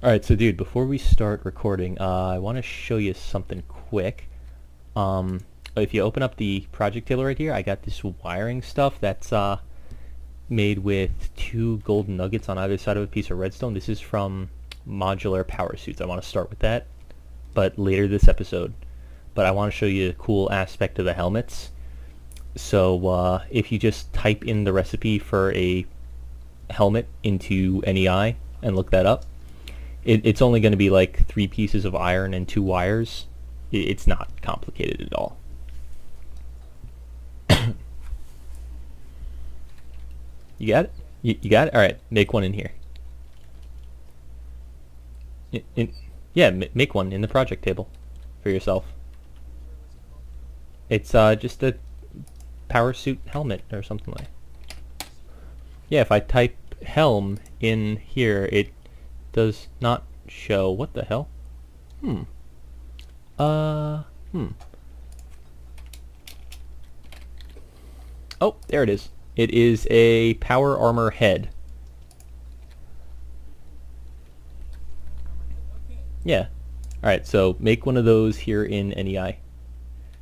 Alright, so dude, before we start recording, I want to show you something quick. If you open up the project table right here, I got this wiring stuff that's made with 2 golden nuggets on either side of a piece of redstone. This is from modular power suits. I want to start with that, but later this episode. But I want to show you a cool aspect of the helmets. So if you just type in the recipe for a helmet into NEI and look that up, it's only going to be like 3 pieces of iron and 2 wires. It's not complicated at all. You got it? You got it? Alright, make one in here. Yeah, make one in the project table for yourself. It's just a power suit helmet or something like that. Yeah, if I type helm in here, it does not show. What the hell? Oh, there it is. It is a power armor head. Yeah. Alright, so make one of those here in NEI.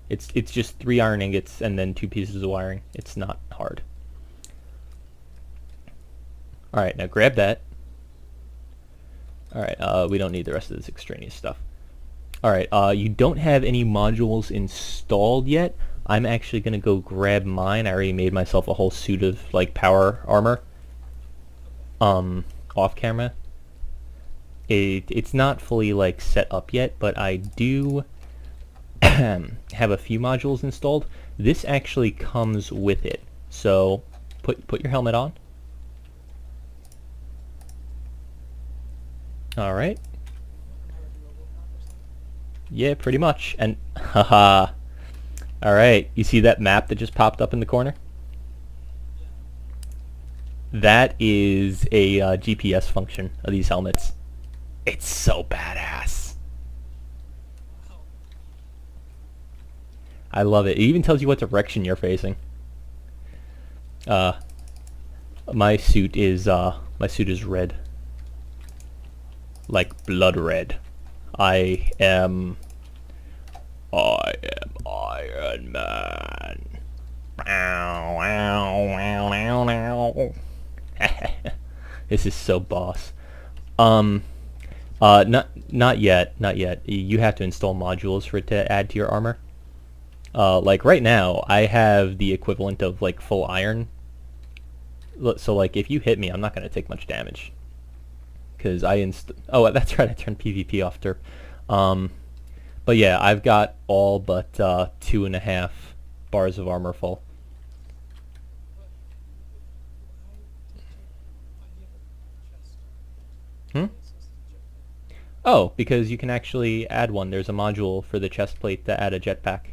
It's just 3 iron ingots and then 2 pieces of wiring. It's not hard. Alright, now grab that. Alright, we don't need the rest of this extraneous stuff. Alright, you don't have any modules installed yet. I'm actually going to go grab mine. I already made myself a whole suit of, like, power armor. Off camera. It's not fully, like, set up yet, but I do have a few modules installed. This actually comes with it. So, put your helmet on. Alright. Yeah, pretty much. And, haha. Alright, you see that map that just popped up in the corner? That is a GPS function of these helmets. It's so badass. I love it. It even tells you what direction you're facing. My suit is red. Like blood red. I am Iron Man. This is so boss. Not yet. You have to install modules for it to add to your armor. Like right now, I have the equivalent of like full iron. So like if you hit me, I'm not gonna take much damage. Because oh, that's right, I turned PvP off derp. But yeah, I've got all but 2.5 bars of armor full. Oh, because you can actually add one. There's a module for the chest plate to add a jetpack.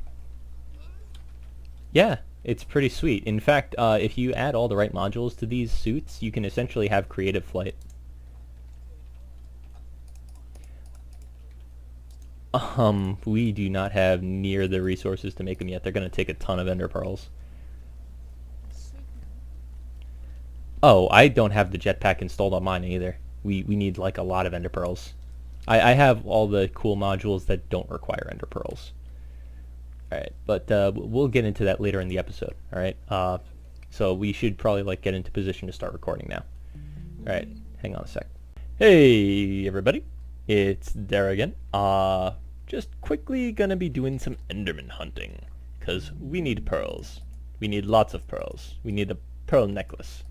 Yeah, it's pretty sweet. In fact, if you add all the right modules to these suits, you can essentially have creative flight. We do not have near the resources to make them yet. They're going to take a ton of ender pearls. Oh, I don't have the jetpack installed on mine either. We need like a lot of ender pearls. I have all the cool modules that don't require ender pearls. Alright, but we'll get into that later in the episode. Alright, so we should probably like get into position to start recording now. Alright, hang on a sec. Hey everybody, it's Dara again. Just quickly gonna be doing some enderman hunting, cause we need pearls. We need lots of pearls. We need a pearl necklace.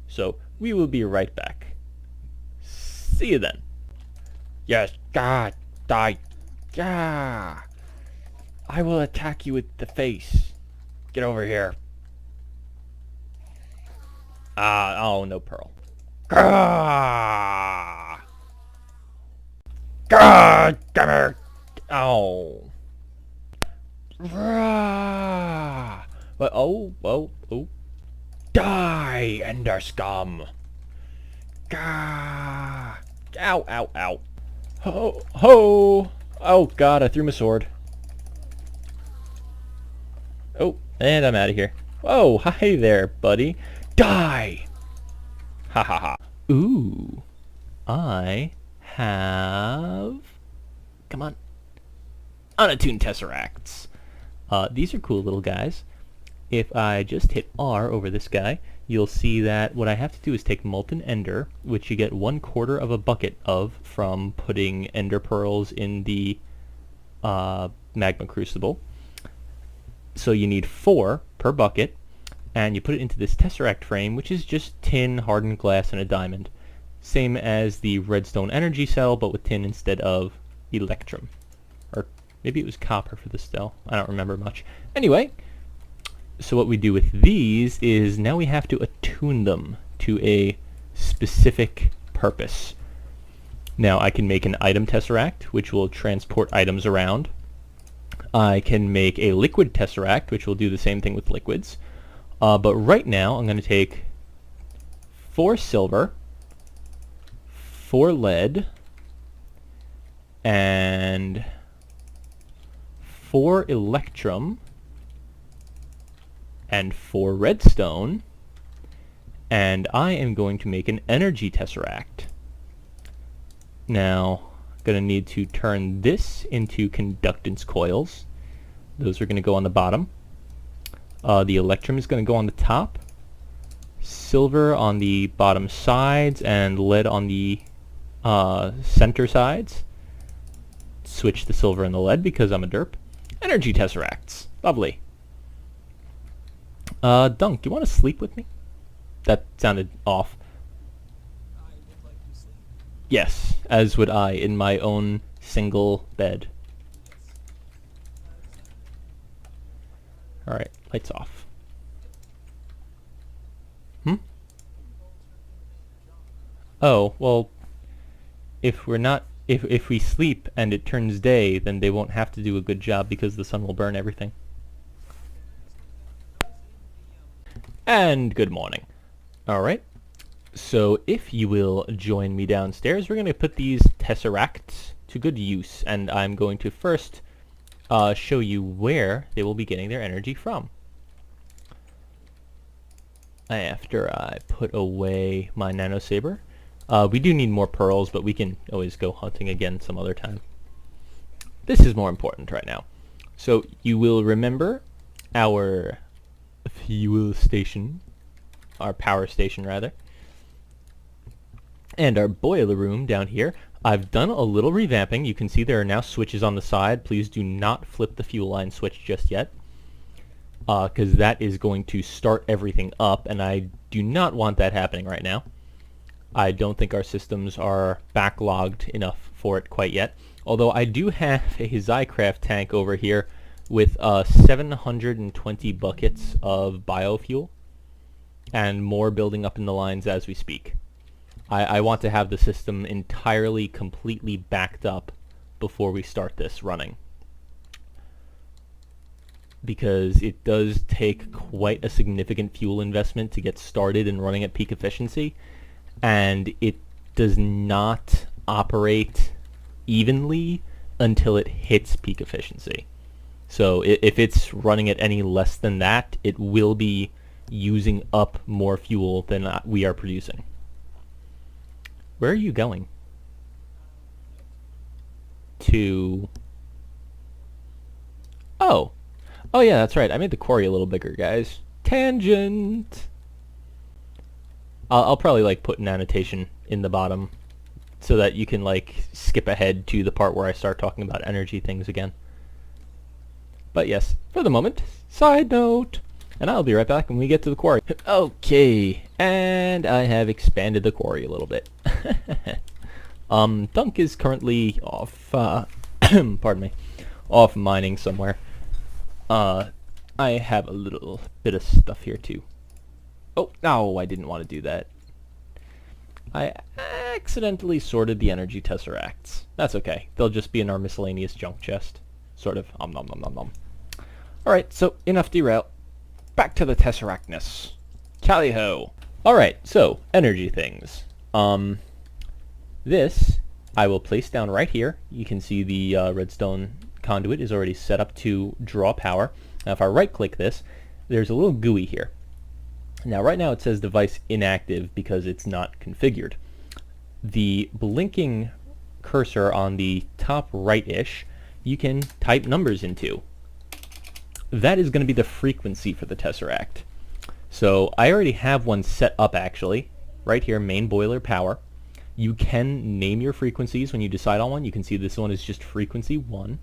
So we will be right back. See you then. Yes, God, die. Yeah. I will attack you with the face. Get over here. Oh, no pearl. Gah! God, come here. Oh. Rah! But oh. Die, ender scum. Gah! Ow. Ho! Oh God, I threw my sword. Oh, and I'm out of here. Whoa, hi there, buddy. Die! Ha ha ha. Ooh, I have, come on, unattuned tesseracts. These are cool little guys. If I just hit R over this guy, you'll see that what I have to do is take molten ender, which you get 1/4 of a bucket of from putting ender pearls in the magma crucible. So you need 4 per bucket, and you put it into this tesseract frame, which is just tin, hardened glass, and a diamond. Same as the redstone energy cell, but with tin instead of electrum. Or maybe it was copper for the cell. I don't remember much. Anyway, so what we do with these is now we have to attune them to a specific purpose. Now I can make an item tesseract, which will transport items around. I can make a liquid tesseract, which will do the same thing with liquids. But right now I'm going to take 4 silver, 4 lead, and 4 electrum, and 4 redstone, and I am going to make an energy tesseract. Now, I'm going to need to turn this into conductance coils. Those are going to go on the bottom. The electrum is going to go on the top, silver on the bottom sides, and lead on the center sides. Switch the silver and the lead because I'm a derp. Energy tesseracts. Lovely. Dunk, do you want to sleep with me? That sounded off. I would like to sleep. Yes, as would I, in my own single bed. Alright, lights off. Oh, well, if we're not, if we sleep and it turns day, then they won't have to do a good job because the sun will burn everything. And good morning. Alright, so if you will join me downstairs, we're going to put these tesseracts to good use, and I'm going to first show you where they will be getting their energy from. After I put away my nano saber, we do need more pearls, but we can always go hunting again some other time. This is more important right now. So you will remember our fuel station, our power station rather, and our boiler room down here. I've done a little revamping. You can see there are now switches on the side. Please do not flip the fuel line switch just yet, because that is going to start everything up, and I do not want that happening right now. I don't think our systems are backlogged enough for it quite yet, although I do have a Zycraft tank over here with 720 buckets of biofuel, and more building up in the lines as we speak. I want to have the system entirely, completely backed up before we start this running, because it does take quite a significant fuel investment to get started and running at peak efficiency, and it does not operate evenly until it hits peak efficiency. So if it's running at any less than that, it will be using up more fuel than we are producing. Where are you going? To... Oh. Oh yeah, that's right. I made the quarry a little bigger, guys. Tangent! I'll probably like put an annotation in the bottom so that you can like skip ahead to the part where I start talking about energy things again. But yes, for the moment, side note, and I'll be right back when we get to the quarry. Okay, and I have expanded the quarry a little bit. Dunk is currently off, pardon me, off mining somewhere. I have a little bit of stuff here too. Oh, no, I didn't want to do that. I accidentally sorted the energy tesseracts. That's okay. They'll just be in our miscellaneous junk chest. Sort of. Nom nom nom nom nom. Alright, so enough derail. Back to the tesseractness. Tally-ho. Alright, so, energy things. This I will place down right here. You can see the redstone conduit is already set up to draw power. Now if I right-click this, there's a little GUI here. Now right now it says device inactive because it's not configured. The blinking cursor on the top right-ish, you can type numbers into. That is going to be the frequency for the tesseract. So I already have one set up actually, right here, main boiler power. You can name your frequencies when you decide on one. You can see this one is just frequency 1.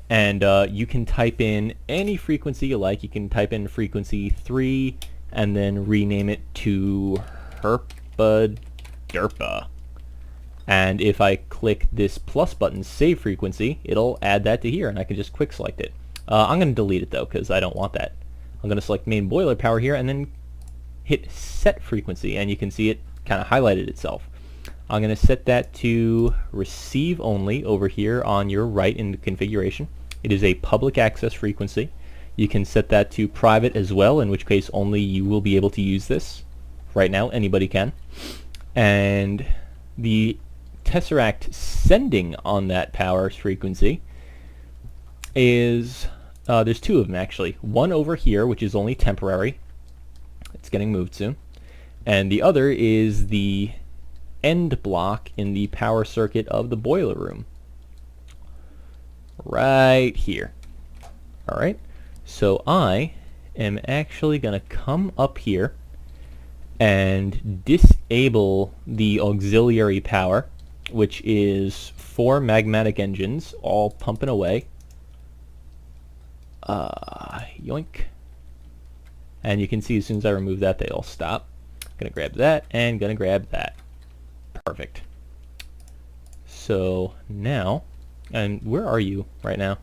And you can type in any frequency you like. You can type in frequency 3 and then rename it to Herpa Derpa. And if I click this plus button, save frequency, it'll add that to here and I can just quick select it. I'm going to delete it though because I don't want that. I'm going to select main boiler power here and then hit set frequency, and you can see it kind of highlighted itself. I'm going to set that to receive only over here on your right in the configuration. It is a public access frequency. You can set that to private as well, in which case only you will be able to use this. Right now anybody can. And the tesseract sending on that power frequency is there's two of them actually. One over here, which is only temporary. It's getting moved soon. And the other is the end block in the power circuit of the boiler room. Right here. Alright, so I am actually going to come up here and disable the auxiliary power, which is 4 magmatic engines all pumping away. Yoink. And you can see as soon as I remove that, they all stop. Gonna grab that and gonna grab that. Perfect. So now, and where are you right now?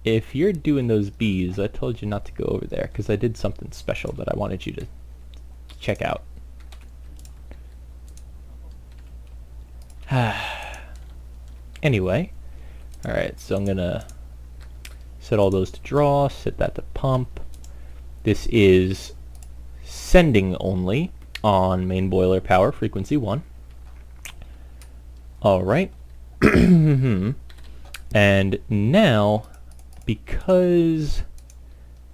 If you're doing those bees, I told you not to go over there because I did something special that I wanted you to check out. Anyway, alright, so I'm gonna set all those to draw, set that to pump. This is sending only on main boiler power, frequency 1. Alright. And now, because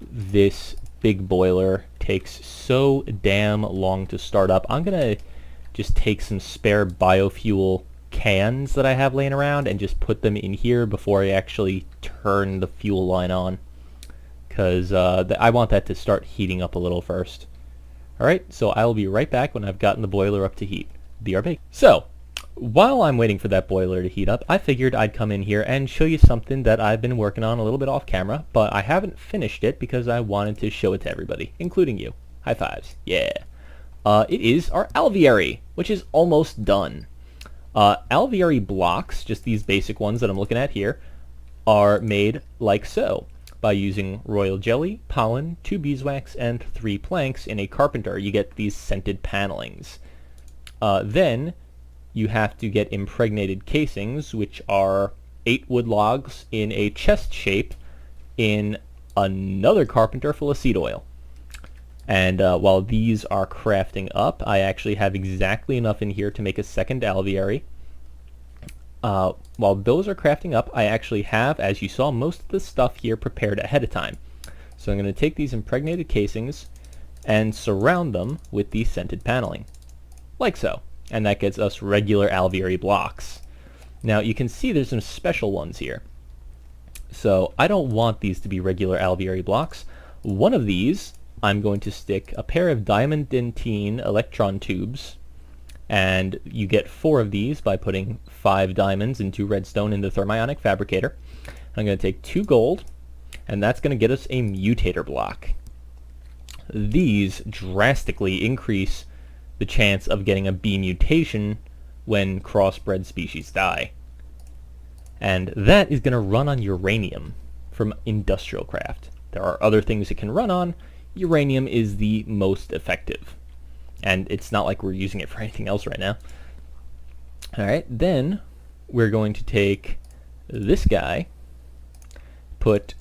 this big boiler takes so damn long to start up, I'm gonna just take some spare biofuel cans that I have laying around and just put them in here before I actually turn the fuel line on, because I want that to start heating up a little first. Alright, so I'll be right back when I've gotten the boiler up to heat. BRB. So, while I'm waiting for that boiler to heat up, I figured I'd come in here and show you something that I've been working on a little bit off camera, but I haven't finished it because I wanted to show it to everybody, including you. High fives. Yeah. It is our alveary, which is almost done. Alveary blocks, just these basic ones that I'm looking at here, are made like so, by using royal jelly, pollen, 2 beeswax, and 3 planks in a carpenter. You get these scented panelings. Then you have to get impregnated casings, which are 8 wood logs in a chest shape in another carpenter full of seed oil. And while these are crafting up, I actually have exactly enough in here to make a second alveary. While those are crafting up, I actually have, as you saw, most of the stuff here prepared ahead of time. So I'm going to take these impregnated casings and surround them with the scented paneling, like so. And that gets us regular alveary blocks. Now you can see there's some special ones here. So I don't want these to be regular alveary blocks. One of these, I'm going to stick a pair of diamond dentine electron tubes, and you get 4 of these by putting 5 diamonds and 2 redstone in the thermionic fabricator. I'm going to take 2 gold, and that's going to get us a mutator block. These drastically increase the chance of getting a bee mutation when crossbred species die. And that is going to run on uranium from Industrialcraft. There are other things it can run on. Uranium is the most effective. And it's not like we're using it for anything else right now. Alright, then we're going to take this guy, put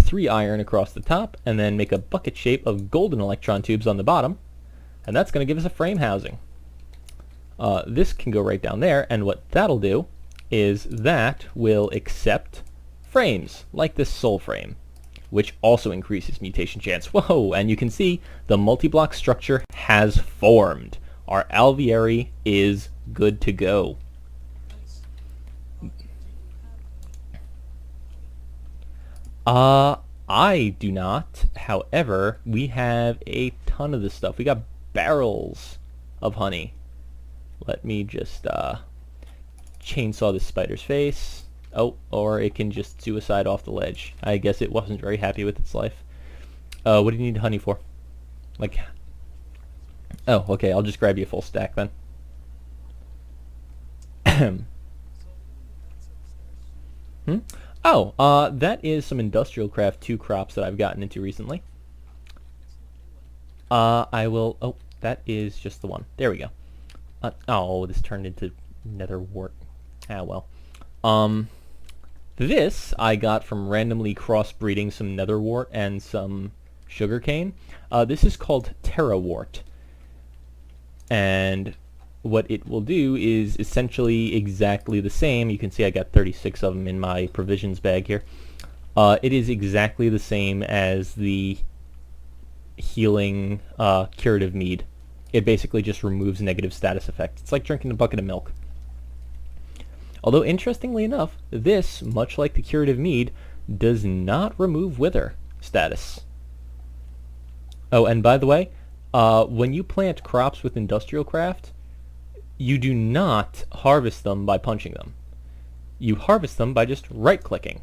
3 iron across the top, and then make a bucket shape of golden electron tubes on the bottom. And that's going to give us a frame housing. This can go right down there, and what that'll do is that will accept frames, like this soul frame, which also increases mutation chance. Whoa, and you can see the multi-block structure has formed. Our alveary is good to go. Nice. Do you have I do not. However, we have a ton of this stuff. We got barrels of honey. Let me just chainsaw this spider's face. Oh, or it can just suicide off the ledge. I guess it wasn't very happy with its life. What do you need honey for? Like, oh, okay, I'll just grab you a full stack then. Hmm? Oh, that is some Industrialcraft 2 crops that I've gotten into recently. I will... Oh, that is just the one. There we go. Oh, this turned into nether wart. Ah, well. This I got from randomly crossbreeding some nether wart and some sugarcane. This is called terra wart. And what it will do is essentially exactly the same. You can see I got 36 of them in my provisions bag here. It is exactly the same as the healing curative mead. It basically just removes negative status effects. It's like drinking a bucket of milk. Although interestingly enough, this, much like the curative mead, does not remove wither status. Oh, and by the way, when you plant crops with Industrialcraft, you do not harvest them by punching them. You harvest them by just right-clicking.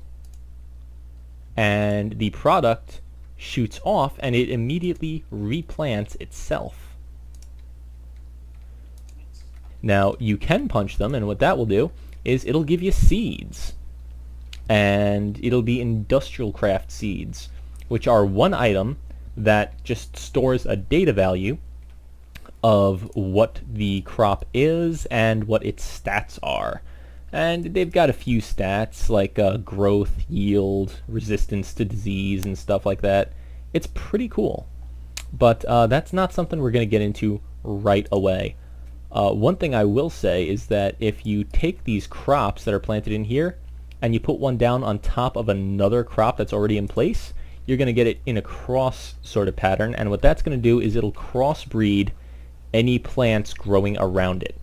And the product shoots off and it immediately replants itself. Now, you can punch them, and what that will do is it'll give you seeds. And it'll be Industrialcraft seeds, which are one item that just stores a data value of what the crop is and what its stats are. And they've got a few stats like growth, yield, resistance to disease, and stuff like that. It's pretty cool. But that's not something we're going to get into right away. One thing I will say is that if you take these crops that are planted in here and you put one down on top of another crop that's already in place, you're going to get it in a cross sort of pattern, and what that's going to do is it'll crossbreed any plants growing around it.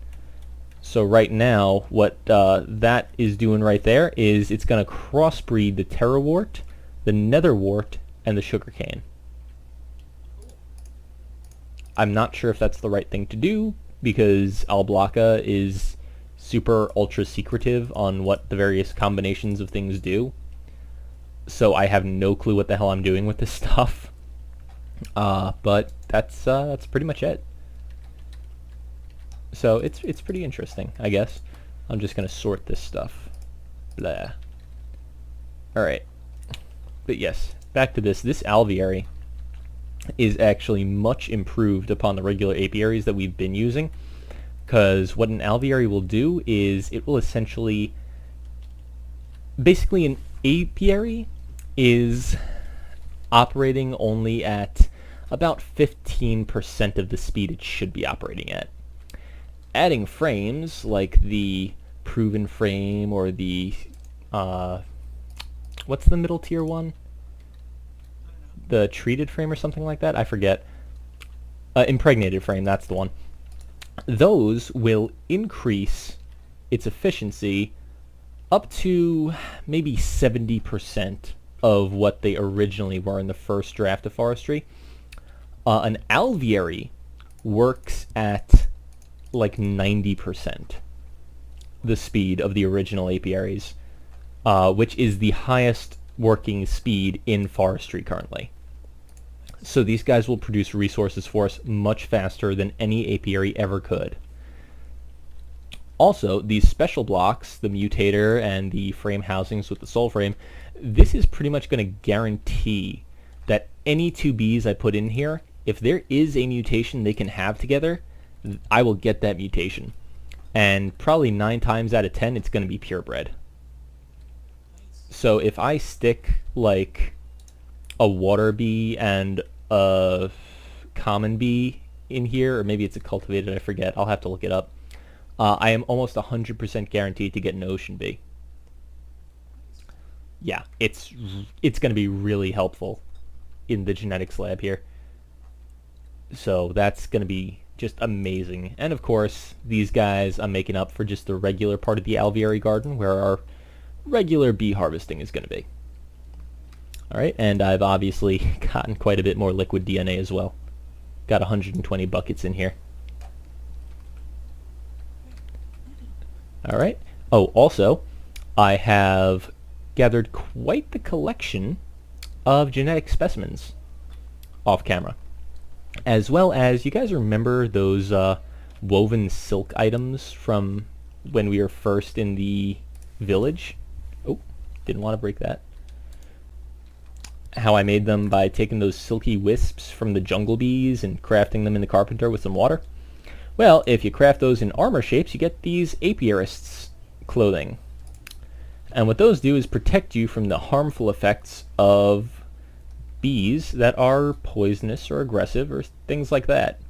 So right now, what that is doing right there is it's going to crossbreed the terrawort, the netherwort, and the sugarcane. I'm not sure if that's the right thing to do, because Alblaka is super ultra secretive on what the various combinations of things do. So I have no clue what the hell I'm doing with this stuff. But that's pretty much it. So it's pretty interesting, I guess. I'm just gonna sort this stuff. Blah. Alright. But yes, back to this. This alveary is actually much improved upon the regular apiaries that we've been using, because what an alveary will do is it will essentially... Basically, an apiary is operating only at about 15% of the speed it should be operating at. Adding frames, like the proven frame or the... what's the middle tier one? The treated frame or something like that? I forget. Impregnated frame, that's the one. Those will increase its efficiency up to maybe 70% of what they originally were in the first draft of Forestry. An alveary works at like 90% the speed of the original apiaries, which is the highest working speed in Forestry currently. So these guys will produce resources for us much faster than any apiary ever could. Also, these special blocks, the mutator and the frame housings with the soul frame, this is pretty much going to guarantee that any two bees I put in here, if there is a mutation they can have together, I will get that mutation. And probably 9 times out of 10, it's going to be purebred. So if I stick like a water bee and a common bee in here, or maybe it's a cultivated, I forget, I'll have to look it up, I am almost 100% guaranteed to get an ocean bee. Yeah, it's going to be really helpful in the genetics lab here. So that's going to be Just amazing. And of course, these guys I'm making up for just the regular part of the alveary garden where our regular bee harvesting is going to be. Alright, and I've obviously gotten quite a bit more liquid DNA as well. Got 120 buckets in here. Alright. Oh, also, I have gathered quite the collection of genetic specimens off camera. As well as, you guys remember those woven silk items from when we were first in the village? Oh, didn't want to break that. How I made them by taking those silky wisps from the jungle bees and crafting them in the carpenter with some water? Well, if you craft those in armor shapes, you get these apiarists clothing. And what those do is protect you from the harmful effects of bees that are poisonous or aggressive or things like that.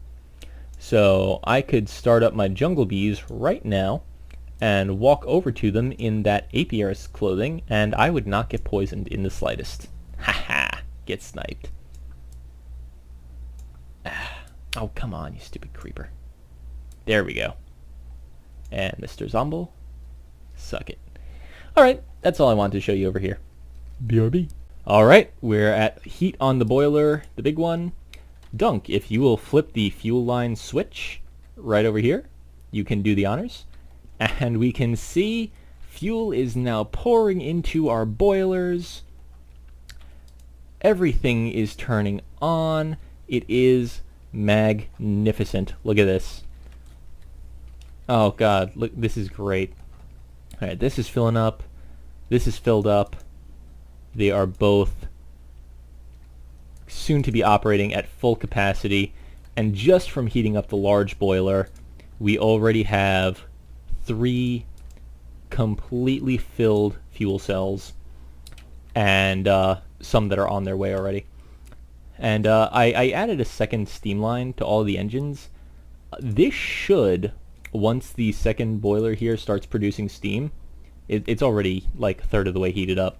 So I could start up my jungle bees right now and walk over to them in that apiarist clothing, and I would not get poisoned in the slightest. Haha, get sniped. Oh, come on, you stupid creeper. There we go. And Mr. Zomble, suck it. Alright, that's all I wanted to show you over here. BRB. Alright, we're at heat on the boiler, the big one. Dunk, if you will flip the fuel line switch right over here, you can do the honors. And we can see fuel is now pouring into our boilers. Everything is turning on. It is magnificent. Look at this. Oh god, look, this is great. Alright, this is filling up. This is filled up. They are both soon to be operating at full capacity, and just from heating up the large boiler, we already have 3 completely filled fuel cells, and some that are on their way already. And I added a second steam line to all the engines. This should, once the second boiler here starts producing steam, it's already like a third of the way heated up.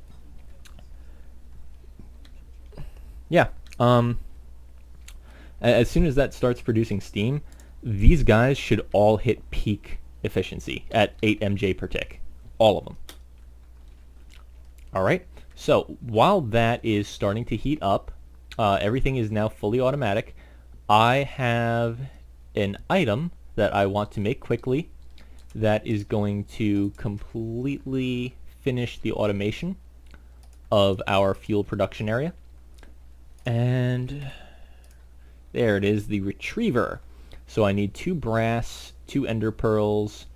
Yeah, as soon as that starts producing steam, these guys should all hit peak efficiency at 8 MJ per tick. All of them. Alright, so while that is starting to heat up, everything is now fully automatic. I have an item that I want to make quickly that is going to completely finish the automation of our fuel production area. And there it is, the retriever. So I need 2 brass, 2 ender pearls,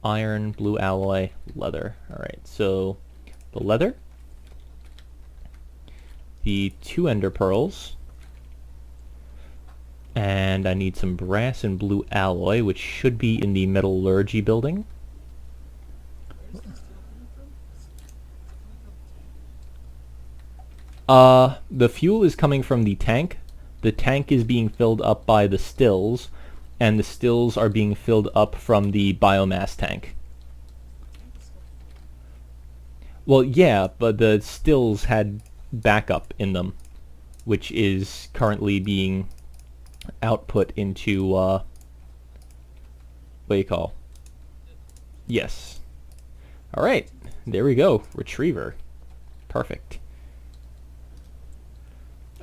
iron, blue alloy, leather. Alright, so the leather, the 2 ender pearls, and I need some brass and blue alloy, which should be in the metallurgy building. The fuel is coming from the tank. The tank is being filled up by the stills, and the stills are being filled up from the biomass tank. Well, yeah, but the stills had backup in them, which is currently being output into, what do you call? Yes. Alright, there we go. Retriever. Perfect.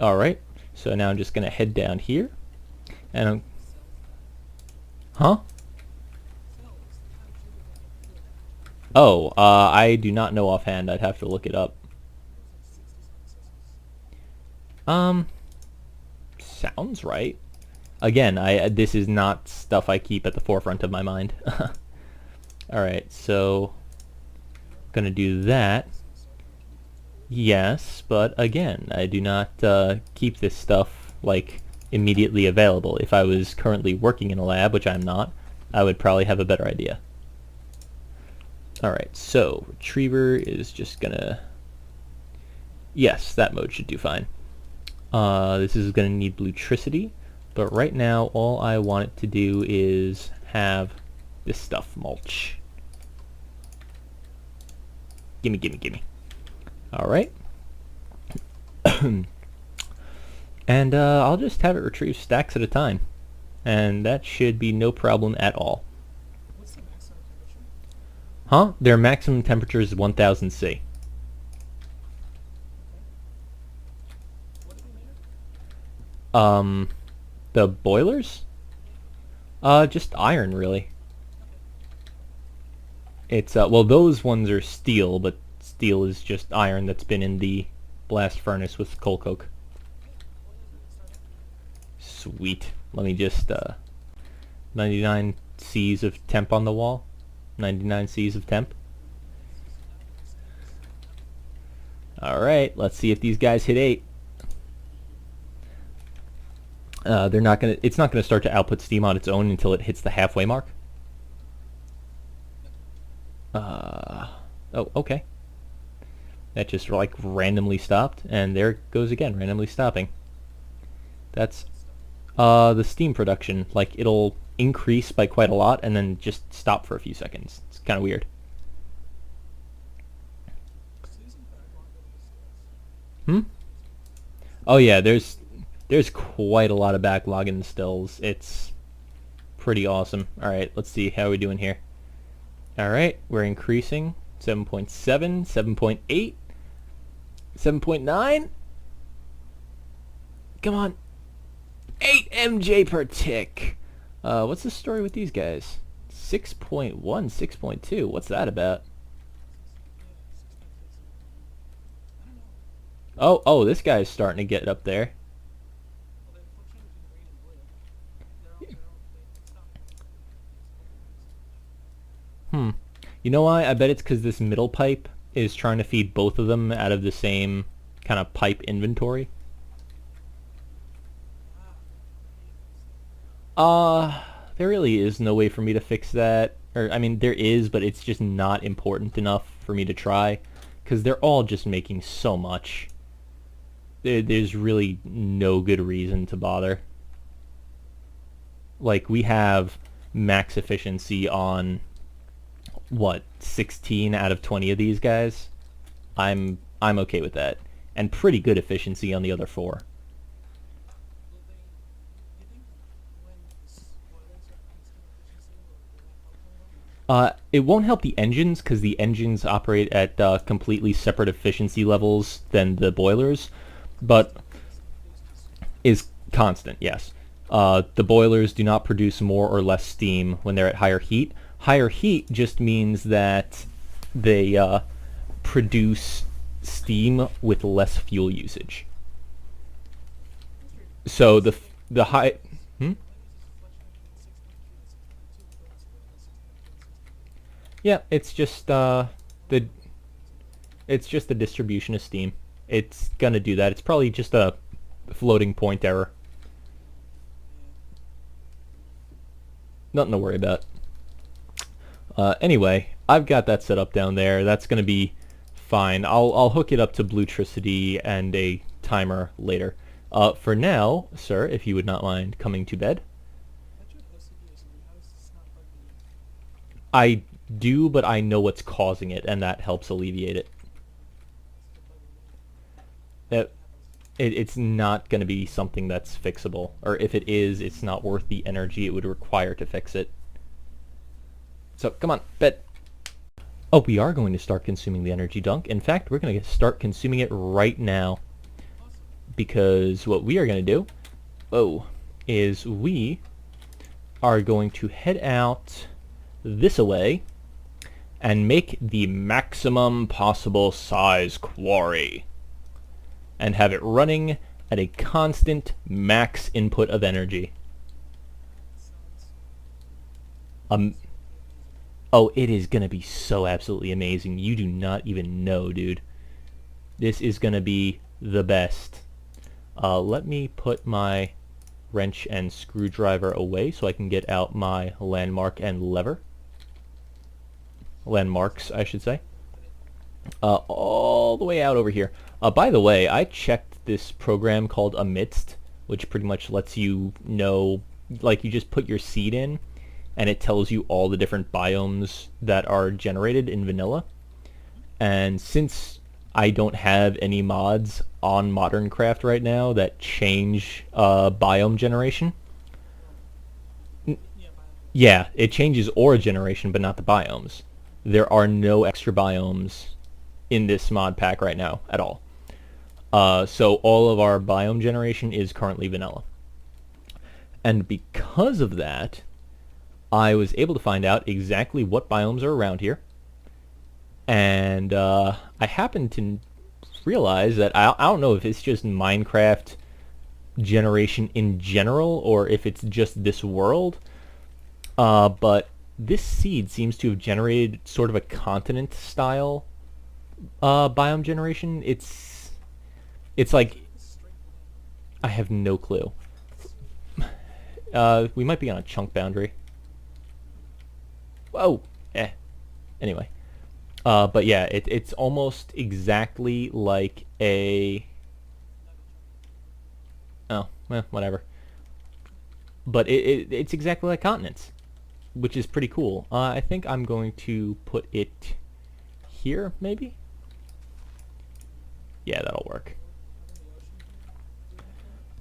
Alright, so now I'm just going to head down here, and I'm... Huh? Oh, I do not know offhand. I'd have to look it up. Sounds right. Again, this is not stuff I keep at the forefront of my mind. Alright, so... gonna do that. Yes, but again, I do not keep this stuff, like, immediately available. If I was currently working in a lab, which I'm not, I would probably have a better idea. Alright, so, retriever is just gonna... Yes, that mode should do fine. This is gonna need bluetricity, but right now all I want it to do is have this stuff mulch. Gimme, gimme, gimme. Alright. And I'll just have it retrieve stacks at a time. and that should be no problem at all. What's the maximum temperature? Huh? Their maximum temperature is 1000 C. Okay. What are they made of? The boilers? Just iron, really. It's, well, those ones are steel, but steel is just iron that's been in the blast furnace with coal coke. Sweet. Let me just, 99 C's of temp on the wall. 99 C's of temp. Alright, let's see if these guys hit 8. They're not gonna. It's not gonna start to output steam on its own until it hits the halfway mark. Oh, okay. That just like randomly stopped, and there it goes again, randomly stopping. That's the steam production. Like it'll increase by quite a lot, and then just stop for a few seconds. It's kind of weird. Oh yeah, there's quite a lot of backlog in the stills. It's pretty awesome. Alright, let's see how we're doing here. Alright, we're increasing. 7.7, 7.8, 7.9. Come on. 8 MJ per tick. What's the story with these guys? 6.1, 6.2. What's that about? Oh, this guy's starting to get up there. You know why? I bet it's because this middle pipe is trying to feed both of them out of the same kind of pipe inventory. There really is no way for me to fix that. Or, I mean, there is, but it's just not important enough for me to try. Because they're all just making so much. There's really no good reason to bother. Like, we have max efficiency on, what, 16 out of 20 of these guys? I'm okay with that. And pretty good efficiency on the other 4. It won't help the engines, because the engines operate at completely separate efficiency levels than the boilers, but is constant, yes. The boilers do not produce more or less steam when they're at higher heat. Higher heat just means that they produce steam with less fuel usage. So the high... Yeah, it's just the distribution of steam. It's gonna do that. It's probably just a floating point error. Nothing to worry about. Anyway, I've got that set up down there. That's gonna be fine. I'll hook it up to Bluetricity and a timer later. For now, sir, if you would not mind coming to bed. I do, but I know what's causing it, and that helps alleviate it. It's not going to be something that's fixable, or if it is, it's not worth the energy it would require to fix it. So, come on, bed. Oh, we are going to start consuming the energy dunk. In fact, we're going to start consuming it right now. Because what we are going to do, is we are going to head out this-a-way and make the maximum possible size quarry. And have it running at a constant max input of energy. Oh, it is going to be so absolutely amazing. You do not even know, dude. This is going to be the best. Let me put my wrench and screwdriver away so I can get out my landmark and lever. Landmarks, I should say. All the way out over here. By the way, I checked this program called Amidst, which pretty much lets you know, like you just put your seed in, and it tells you all the different biomes that are generated in vanilla. And since I don't have any mods on Moderncraft right now that change biome generation, Yeah, it changes ore generation, but not the biomes. There are no extra biomes in this mod pack right now at all. So all of our biome generation is currently vanilla. And because of that, I was able to find out exactly what biomes are around here. And I happened to realize that I don't know if it's just Minecraft generation in general or if it's just this world, but this seed seems to have generated sort of a continent style biome generation. It's like, I have no clue. We might be on a chunk boundary. Whoa! Anyway. But yeah, it's almost exactly like a... Oh, well, whatever. But it's exactly like continents, which is pretty cool. I think I'm going to put it here, maybe? Yeah, that'll work.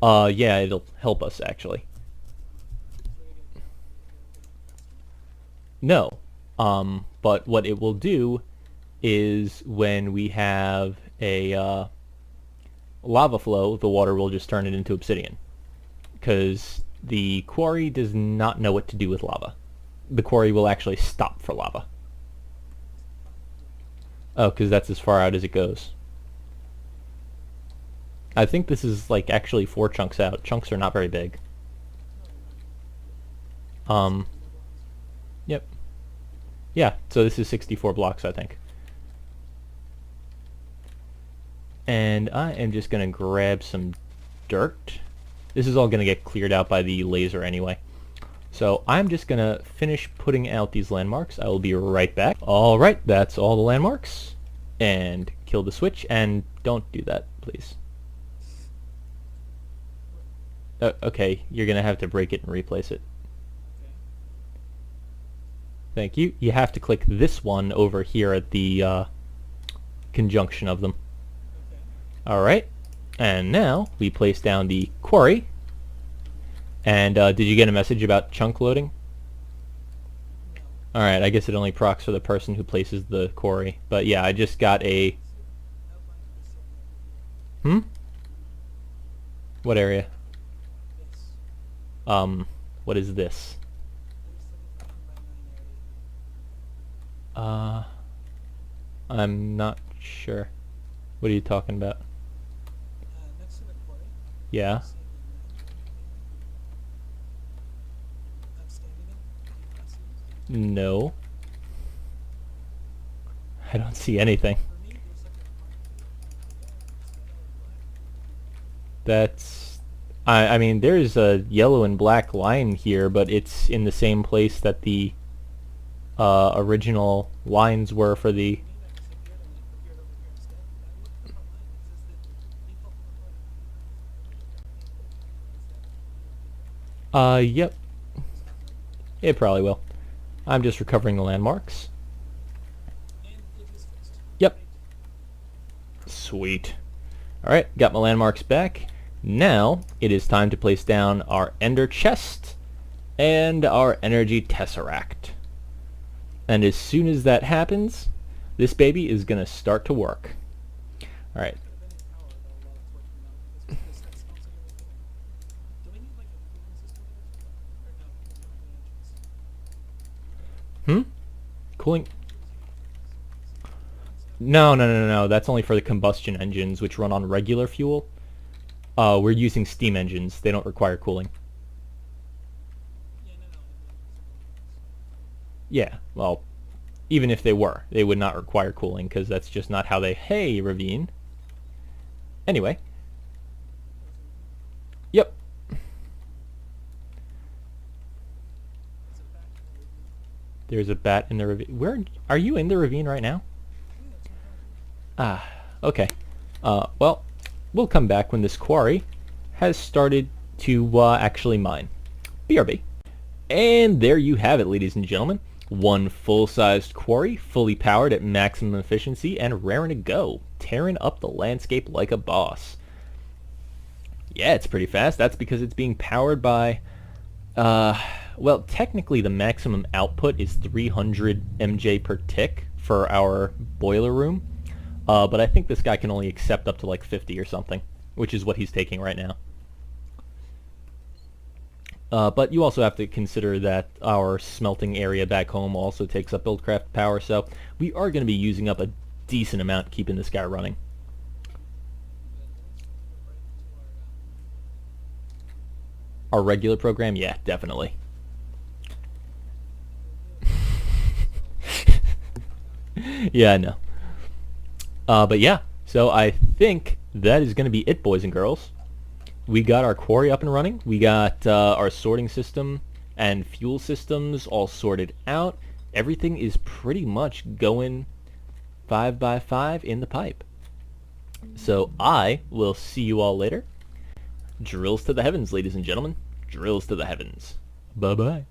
Yeah, it'll help us, actually. No. But what it will do is when we have a lava flow, the water will just turn it into obsidian. Because the quarry does not know what to do with lava. The quarry will actually stop for lava. Oh, because that's as far out as it goes. I think this is like actually 4 chunks out. Chunks are not very big. Yep. Yeah, so this is 64 blocks, I think. And I am just going to grab some dirt. This is all going to get cleared out by the laser anyway. So I'm just going to finish putting out these landmarks. I will be right back. Alright, that's all the landmarks. And kill the switch, and don't do that, please. Okay, you're going to have to break it and replace it. Thank you. You have to click this one over here at the conjunction of them. Alright, and now we place down the quarry. And did you get a message about chunk loading? Alright, I guess it only procs for the person who places the quarry. But yeah, I just got a... What area? What is this? I'm not sure. What are you talking about? Next to the quarry. Yeah. I'm standing in. No. I don't see anything. For me, there's like a That's... I mean, there's a yellow and black line here, but it's in the same place that the original lines were for the... Yep. It probably will. I'm just recovering the landmarks. Yep. Sweet. Alright, got my landmarks back. Now, it is time to place down our ender chest and our energy tesseract. And as soon as that happens, this baby is going to start to work. Alright. Cooling? No. That's only for the combustion engines, which run on regular fuel. We're using steam engines. They don't require cooling. Yeah, well, even if they were, they would not require cooling, because that's just not how they... Hey, Ravine. Anyway. Yep. There's a bat in the ravine. Where... Are you in the ravine right now? Ah, okay. Well, we'll come back when this quarry has started to actually mine. BRB. And there you have it, ladies and gentlemen. One full-sized quarry, fully powered at maximum efficiency, and raring to go, tearing up the landscape like a boss. Yeah, it's pretty fast. That's because it's being powered by, Well, technically the maximum output is 300 MJ per tick for our boiler room, but I think this guy can only accept up to like 50 or something, which is what he's taking right now. But you also have to consider that our smelting area back home also takes up Buildcraft power, so we are going to be using up a decent amount keeping this guy running. Our regular program? Yeah, definitely. Yeah, I know. But yeah, so I think that is going to be it, boys and girls. We got our quarry up and running. We got our sorting system and fuel systems all sorted out. Everything is pretty much going 5 by 5 in the pipe. So I will see you all later. Drills to the heavens, ladies and gentlemen. Drills to the heavens. Bye-bye.